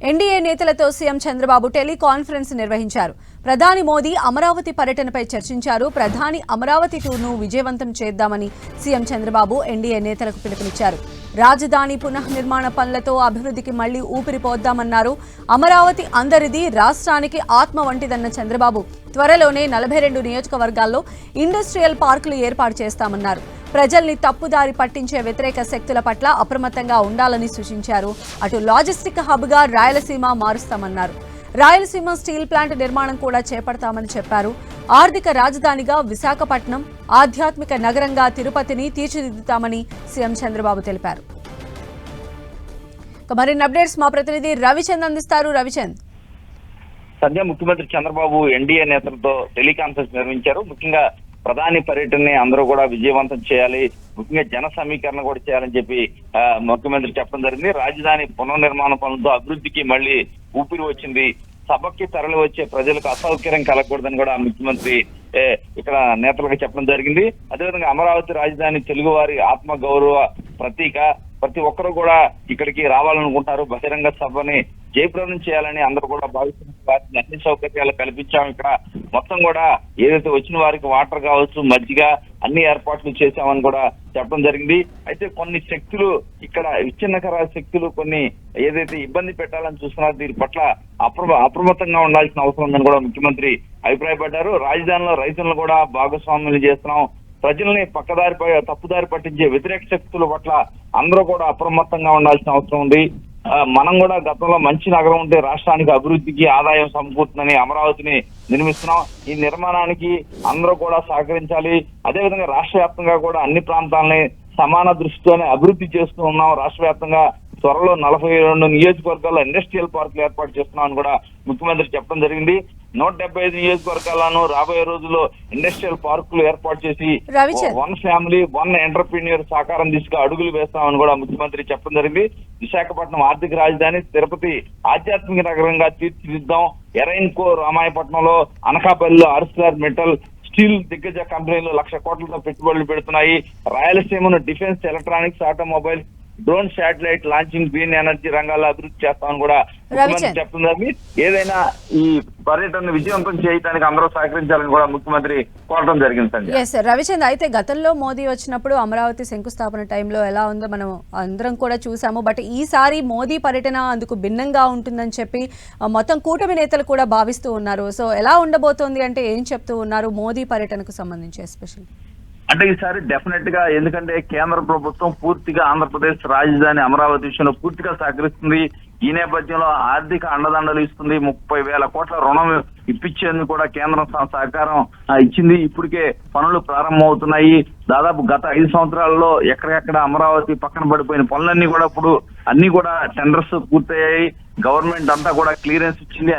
NDA నేతలతో CM Chandrababu teleconference నిర్వహించారు. ప్రధాని మోదీ అమరావతి పర్యటనపై చర్చించారు. ప్రధాని అమరావతి టూర్ను విజయవంతం చేద్దామని సీఎం చంద్రబాబు ఎన్డీఏ నేతలకు పిలుపునిచ్చారు. రాజధాని పునఃనిర్మాణ పనులతో అభివృద్ధికి మళ్లీ ఊపిరిపోద్దామన్నారు. అమరావతి అందరిది, రాష్ట్రానికి ఆత్మ వంటిదన్న చంద్రబాబు త్వరలోనే 42 నియోజకవర్గాల్లో ఇండస్ట్రియల్ పార్కులు ఏర్పాటు చేస్తామన్నారు. ప్రజల్ని తప్పుదారి పట్టించే వ్యతిరేక శక్తుల పట్ల అప్రమత్తంగా ఉండాలని సూచించారు. అటు లాజిస్టిక్ హబ్గా రాయలసీమ మారుస్తామన్నారు. రాయలసీమ స్టీల్ ప్లాంట్ నిర్మాణం కూడా చేపడతామని చెప్పారు. ఆర్థిక రాజధానిగా విశాఖపట్నం, ఆధ్యాత్మిక నగరంగా తిరుపతిని తీర్చిదిద్దుతామని సీఎం చంద్రబాబు తెలిపారు. మరిన్ని అప్డేట్స్ మా ప్రతినిధి రవిచంద్ అందిస్తారు. రవిచంద్, సద్య ముఖ్యమంత్రి చంద్రబాబు ఎన్డీఏ నేతలతో టెలికాన్ఫరెన్స్ నిర్వహించారు. ముఖ్యంగా ప్రధాని పర్యటనని అందరూ కూడా విజయవంతం చేయాలి, ముఖ్యంగా జన సమీకరణ కూడా చేయాలని చెప్పి ముఖ్యమంత్రి చెప్పడం జరిగింది. రాజధాని పునర్నిర్మాణ పనులతో అభివృద్ధికి మళ్ళీ ఊపిరి వచ్చింది. సభకి తరలి వచ్చే ప్రజలకు అసౌకర్యం కలగకూడదని కూడా ముఖ్యమంత్రి ఇక్కడ నేతలకు చెప్పడం జరిగింది. అదేవిధంగా అమరావతి రాజధాని తెలుగువారి ఆత్మ గౌరవ ప్రతీక, ప్రతి ఒక్కరూ కూడా ఇక్కడికి రావాలనుకుంటారు. బహిరంగ సభని జయప్రదం చేయాలని అందరూ కూడా భావిస్తున్న వారికి అన్ని సౌకర్యాలు కల్పించాము. ఇక్కడ మొత్తం కూడా ఏదైతే వచ్చిన వారికి వాటర్ కావచ్చు, మజ్జిగ అన్ని ఏర్పాట్లు చేశామని కూడా చెప్పడం జరిగింది. అయితే కొన్ని శక్తులు ఇక్కడ విచ్ఛిన్నకర శక్తులు కొన్ని ఏదైతే ఇబ్బంది పెట్టాలని చూస్తున్నారో దీని పట్ల అప్రమత్తంగా ఉండాల్సిన అవసరం ఉందని కూడా ముఖ్యమంత్రి అభిప్రాయపడ్డారు. రాజధానిలో రైతులను కూడా భాగస్వాములు చేస్తున్నాం. ప్రజల్ని తప్పుదారి పట్టించే వ్యతిరేక శక్తుల పట్ల అందరూ కూడా అప్రమత్తంగా ఉండాల్సిన అవసరం ఉంది. మనం కూడా గతంలో మంచి నగరం ఉంటే రాష్ట్రానికి అభివృద్ధికి ఆదాయం సమకూరుతుందని అమరావతిని నిర్మిస్తున్నాం. ఈ నిర్మాణానికి అందరూ కూడా సహకరించాలి. అదేవిధంగా రాష్ట్ర వ్యాప్తంగా కూడా అన్ని ప్రాంతాలని సమాన దృష్టితోనే అభివృద్ధి చేస్తూ ఉన్నాం. రాష్ట్ర వ్యాప్తంగా త్వరలో 42 నియోజకవర్గాల్లో ఇండస్ట్రియల్ పార్కులు ఏర్పాటు చేస్తున్నామని కూడా ముఖ్యమంత్రి చెప్పడం జరిగింది. 175 నియోజకవర్గాలను రాబోయే రోజుల్లో ఇండస్ట్రియల్ పార్కులు ఏర్పాటు చేసి వన్ ఫ్యామిలీ వన్ ఎంటర్ప్రీనియర్ సాకారం దిశగా అడుగులు వేస్తామని కూడా ముఖ్యమంత్రి చెప్పడం జరిగింది. విశాఖపట్నం ఆర్థిక రాజధాని, తిరుపతి ఆధ్యాత్మిక నగరంగా తీర్చిదిద్దాం. ఎరైన్కో రామాయపట్నంలో, అనకాపల్లిలో ఆర్సిఆర్ మెటల్ స్టీల్ దిగ్గజ కంపెనీలు 1,00,000 కోట్లతో పెట్టుబడులు పెడుతున్నాయి. రాయలసీమను defence, electronics, automobile, drone, satellite launching, green energy రంగాల్లో అభివృద్ధి చేస్తామని కూడా ముఖ్యమంత్రి చెప్తున్నారు. ఏదైనా ఈ పర్యటన విజయవంతం చేయడానికి అందరూ సహకరించాలని కూడా ముఖ్యమంత్రి కోరడం జరిగింది. రవిచంద్ర, అయితే గతంలో మోదీ వచ్చినప్పుడు అమరావతి శంకుస్థాపన టైంలో ఎలా ఉందో మనం అందరం కూడా చూసాము. బట్ ఈసారి మోదీ పర్యటన అందుకు భిన్నంగా ఉంటుందని చెప్పి మొత్తం కూటమి నేతలు కూడా భావిస్తూ ఉన్నారు. సో ఎలా ఉండబోతోంది అంటే ఏం చెప్తూ ఉన్నారు మోదీ పర్యటనకు సంబంధించి ఎస్పెషల్? అంటే ఈసారి డెఫినెట్ గా, ఎందుకంటే కేంద్ర ప్రభుత్వం పూర్తిగా ఆంధ్రప్రదేశ్ రాజధాని అమరావతి విషయంలో పూర్తిగా సహకరిస్తుంది. ఈ నేపథ్యంలో ఆర్థిక అండదండలు ఇస్తుంది. 30,000 కోట్ల రుణం ఇప్పించేందుకు కూడా కేంద్రం సహకారం ఇచ్చింది. ఇప్పటికే పనులు ప్రారంభమవుతున్నాయి. దాదాపు గత 5 సంవత్సరాల్లో ఎక్కడెక్కడ అమరావతి పక్కన పడిపోయిన పనులన్నీ కూడా ఇప్పుడు అన్ని కూడా టెండర్స్ పూర్తయ్యాయి. గవర్నమెంట్ అంతా కూడా క్లియరెన్స్ ఇచ్చింది.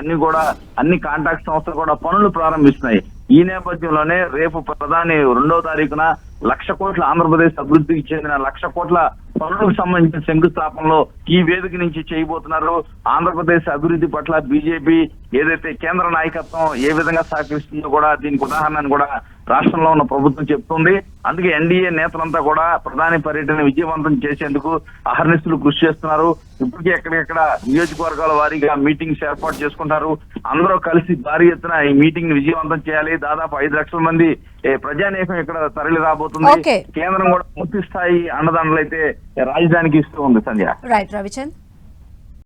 అన్ని కాంట్రాక్ట్ సంస్థలు కూడా పనులు ప్రారంభిస్తున్నాయి. ఈ నేపథ్యంలోనే రేపు ప్రధాని 2వ తారీఖున 1,00,000 కోట్ల ఆంధ్రప్రదేశ్ అభివృద్ధికి చెందిన 1,00,000 కోట్ల పనులకు సంబంధించిన శంకుస్థాపనలో ఈ వేదిక నుంచి చేయబోతున్నారు. ఆంధ్రప్రదేశ్ అభివృద్ధి పట్ల బీజేపీ ఏదైతే కేంద్ర నాయకత్వం ఏ విధంగా సహకరిస్తుందో కూడా దీనికి ఉదాహరణని కూడా రాష్ట్రంలో ఉన్న ప్రభుత్వం చెప్తుంది. అందుకే ఎన్డీఏ నేతలంతా కూడా ప్రధాని పర్యటన విజయవంతం చేసేందుకు అహర్నిశలు కృషి చేస్తున్నారు. ఇప్పటికే ఎక్కడెక్కడ నియోజకవర్గాల వారీగా మీటింగ్స్ ఏర్పాటు చేసుకుంటారు. అందరూ కలిసి భారీ ఎత్తున ఈ మీటింగ్ ని విజయవంతం చేయాలి. దాదాపు 5 లక్షల మంది ప్రజానీకం ఇక్కడ తరలి రాబోతుంది. కేంద్రం కూడా పూర్తి స్థాయి అండదండలు అయితే రాజధానికి ఇస్తూ ఉంది. సంధ్య. రైట్ రవిచంద్.